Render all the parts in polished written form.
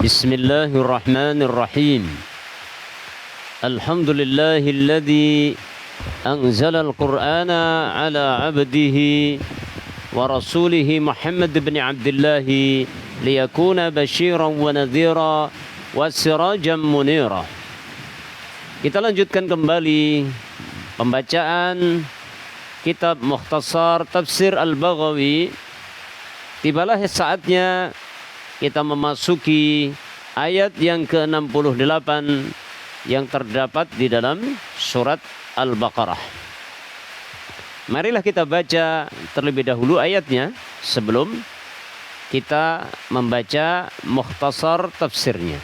Bismillahirrahmanirrahim. Alhamdulillahilladzi anzala al-Qur'ana ala 'abdihi wa rasulihi Muhammad bin Abdullah liyakuna basyiran wa nadhira wa sirajan munira. Kita lanjutkan kembali pembacaan kitab Mukhtasar Tafsir Al-Baghawi. Tibalah saatnya kita memasuki ayat yang ke-68 yang terdapat di dalam surat Al-Baqarah. Marilah kita baca terlebih dahulu ayatnya sebelum kita membaca mukhtasar tafsirnya.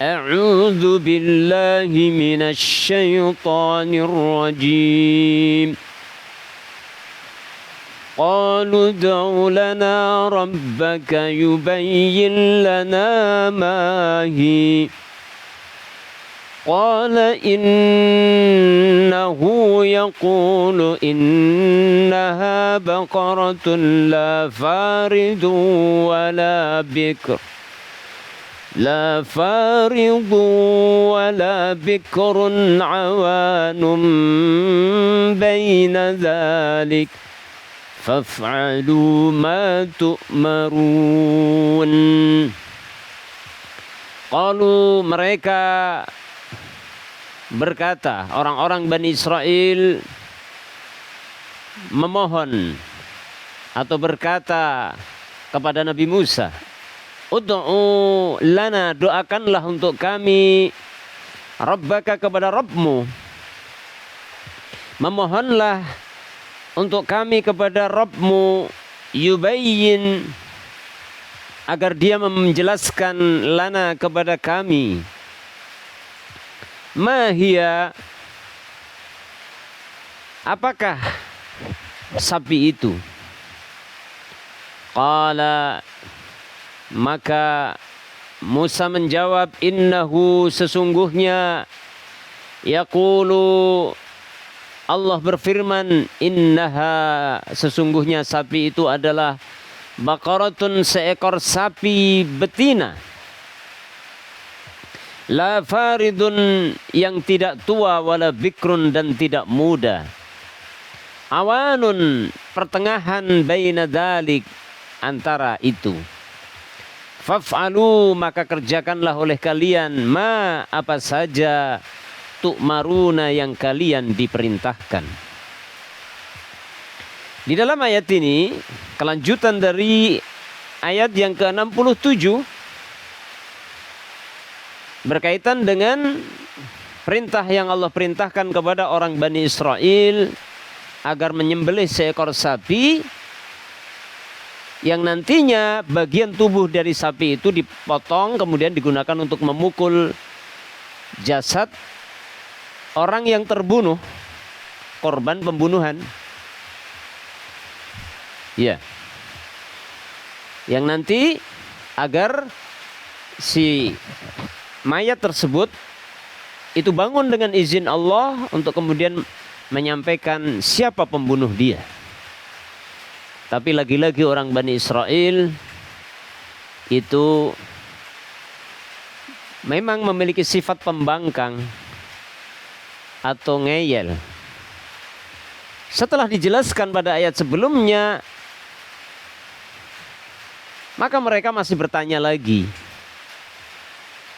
A'udzu billahi minasy syaithanir rajim. قالوا ادع لنا ربك يبين لنا ما هي قال إنه يقول إنها بقرة لا فارض ولا بكر عوان بين ذلك فافعلوا ما تؤمرون. Qalu, mereka berkata, orang-orang Bani Israel memohon atau berkata kepada Nabi Musa, ud'u lana, doakanlah untuk kami, Rabbaka, kepada Rabbmu, memohonlah untuk kami kepada Rabbmu, yubayyin, agar dia menjelaskan lana, kepada kami, mahia, apakah sapi itu. Qala, maka Musa menjawab, innahu, sesungguhnya, yaqulu, Allah berfirman, innaha, sesungguhnya sapi itu adalah baqaratun, seekor sapi betina, la faridun, yang tidak tua, wala bikrun, dan tidak muda, awanun, pertengahan, baina dalik, antara itu. Faf'alu, maka kerjakanlah oleh kalian, ma, apa saja, tu'maruna, yang kalian diperintahkan. Di dalam ayat ini, kelanjutan dari ayat yang ke-67 berkaitan dengan perintah yang Allah perintahkan kepada orang Bani Israel agar menyembelih seekor sapi, yang nantinya bagian tubuh dari sapi itu dipotong kemudian digunakan untuk memukul jasad orang yang terbunuh, korban pembunuhan. Ya. Yang nanti agar si mayat tersebut itu bangun dengan izin Allah untuk kemudian menyampaikan siapa pembunuh dia. Tapi lagi-lagi orang Bani Israel itu memang memiliki sifat pembangkang atau ngeyel. Setelah dijelaskan pada ayat sebelumnya, maka mereka masih bertanya lagi.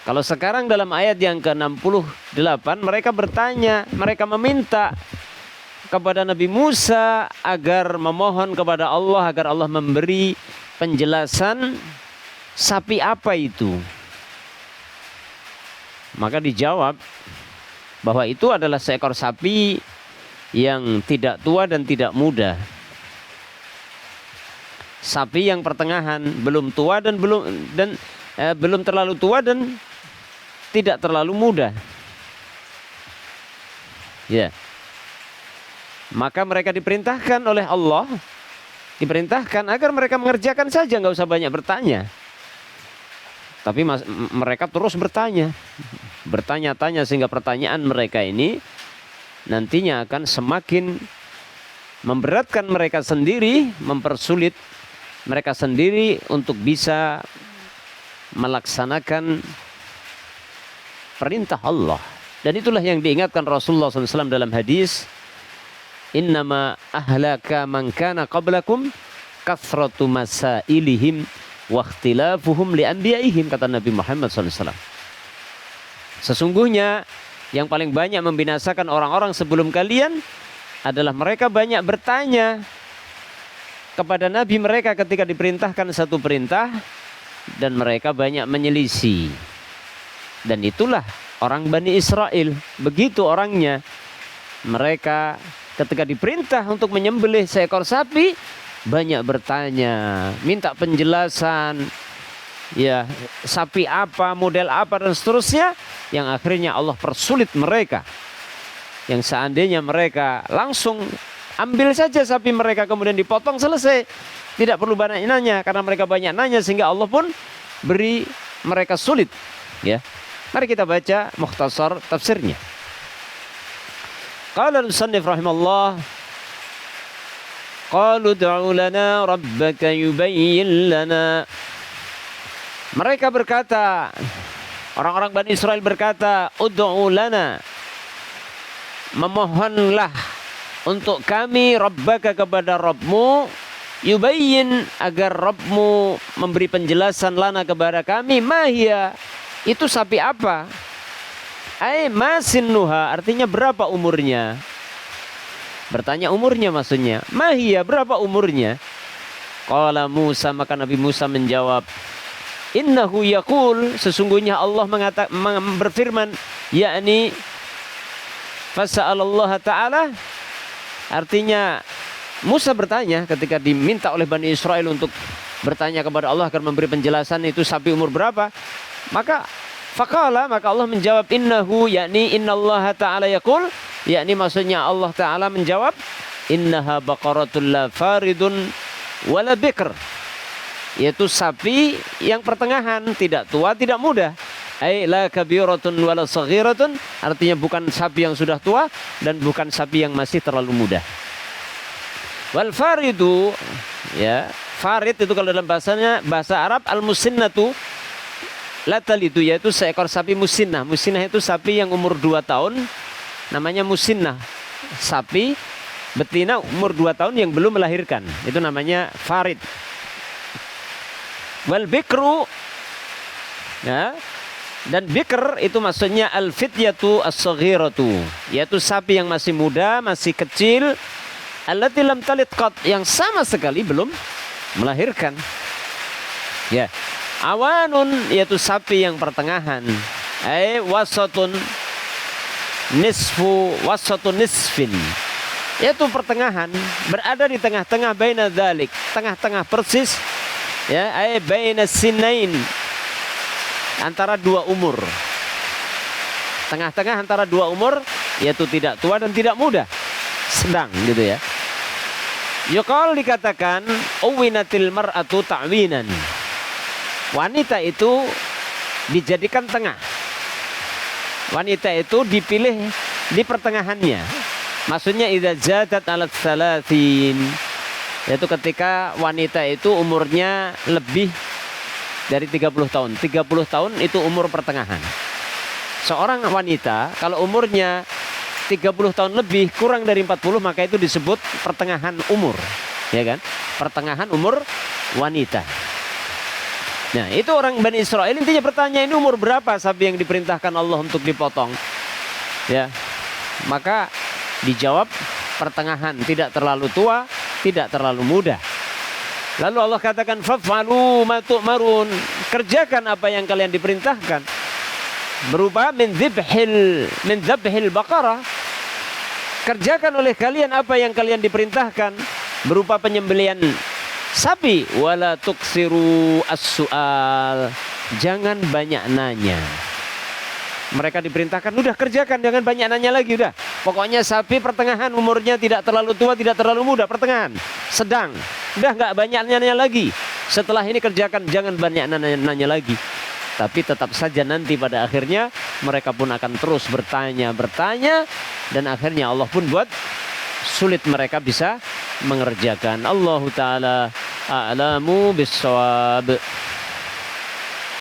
Kalau sekarang dalam ayat yang ke-68 mereka bertanya, mereka meminta kepada Nabi Musa agar memohon kepada Allah agar Allah memberi penjelasan sapi apa itu. Maka dijawab bahwa itu adalah seekor sapi yang tidak tua dan tidak muda. Sapi yang pertengahan, belum tua dan belum terlalu tua dan tidak terlalu muda. Ya. Maka mereka diperintahkan oleh Allah, diperintahkan agar mereka mengerjakan saja, nggak usah banyak bertanya. Tapi mereka terus bertanya-tanya sehingga pertanyaan mereka ini nantinya akan semakin memberatkan mereka sendiri, mempersulit mereka sendiri untuk bisa melaksanakan perintah Allah. Dan itulah yang diingatkan Rasulullah SAW dalam hadis, innama ahlaka man kana qablakum kathratu masailihim wa ikhtilafuhum li anbiyaihim, kata Nabi Muhammad SAW. Sesungguhnya yang paling banyak membinasakan orang-orang sebelum kalian adalah mereka banyak bertanya kepada Nabi mereka ketika diperintahkan satu perintah, dan mereka banyak menyelisih. Dan itulah orang Bani Israel, begitu orangnya. Mereka ketika diperintah untuk menyembelih seekor sapi, banyak bertanya, minta penjelasan, ya, sapi apa, model apa, dan seterusnya, yang akhirnya Allah persulit mereka. Yang seandainya mereka langsung ambil saja sapi mereka, kemudian dipotong, selesai, tidak perlu banyak nanya. Karena mereka banyak nanya sehingga Allah pun beri mereka sulit, ya. Mari kita baca mukhtasar tafsirnya. Qala al-musannif rahimallah, qalu ud'u lana rabbaka yubayyin lana. Mereka berkata, orang-orang Bani Israel berkata, ud'u lana, memohonlah untuk kami, rabbaka, kepada Rabbmu, yubayyin, agar Rabbmu memberi penjelasan, lana, kepada kami, mahia, itu sapi apa, ai masinnuha, artinya berapa umurnya. Bertanya umurnya maksudnya, mahia, berapa umurnya. Qala Musa, maka Nabi Musa menjawab, innahu yaqul, sesungguhnya Allah berfirman, yakni fasa'alallah ta'ala, artinya Musa bertanya ketika diminta oleh Bani Israel untuk bertanya kepada Allah agar memberi penjelasan itu sapi umur berapa. Maka faqala, maka Allah menjawab, innahu, yakni innallaha ta'ala yaqul, yakni maksudnya Allah ta'ala menjawab, innaha baqaratul la faridun wala bikr, yaitu sapi yang pertengahan, tidak tua tidak muda. Ai la kabiratun wala saghiratun, artinya bukan sapi yang sudah tua dan bukan sapi yang masih terlalu muda. Wal faridu, ya, farid itu kalau dalam bahasa Arab, al musinnatu latal itu, yaitu seekor sapi musinnah. Musinnah itu sapi yang umur 2 tahun, namanya musinnah. Sapi betina umur 2 tahun yang belum melahirkan, itu namanya farid. Wal bikru, ya, dan bikr itu maksudnya al-fityatu as-saghiratu, yaitu sapi yang masih muda, masih kecil, allati lam talid qat, yang sama sekali belum melahirkan. Ya, awanun, yaitu sapi yang pertengahan, ai wasatun nisfu wasatun nisfin, yaitu pertengahan, berada di tengah-tengah, baina dzalik, tengah-tengah persis, ya, ai baina sinain, antara 2 umur, tengah-tengah antara 2 umur, yaitu tidak tua dan tidak muda, sedang gitu ya. Yuqal, dikatakan, uwinatil mar'atu ta'winan, wanita itu dijadikan tengah, wanita itu dipilih di pertengahannya. Maksudnya idza zadat alat salatin, yaitu ketika wanita itu umurnya lebih dari 30 tahun. 30 tahun itu umur pertengahan. Seorang wanita kalau umurnya 30 tahun lebih, kurang dari 40, maka itu disebut pertengahan umur, ya kan? Pertengahan umur wanita. Nah, itu orang Bani Israel intinya bertanya, ini umur berapa sapi yang diperintahkan Allah untuk dipotong? Ya. Maka dijawab pertengahan, tidak terlalu tua, tidak terlalu muda. Lalu Allah katakan, faf'alu ma tu'marun, kerjakan apa yang kalian diperintahkan. Berupa min dzabhil baqarah, kerjakan oleh kalian apa yang kalian diperintahkan berupa penyembelihan sapi. Wala tuksiru as-su'al, jangan banyak nanya. Mereka diperintahkan, udah kerjakan, jangan banyak nanya lagi, udah. Pokoknya sapi pertengahan, umurnya tidak terlalu tua, tidak terlalu muda, pertengahan, sedang. Udah nggak banyak nanya lagi. Setelah ini kerjakan, jangan banyak nanya lagi. Tapi tetap saja nanti pada akhirnya mereka pun akan terus bertanya, dan akhirnya Allah pun buat sulit mereka bisa mengerjakan. Allahu Ta'ala a'lamu bis-shawab.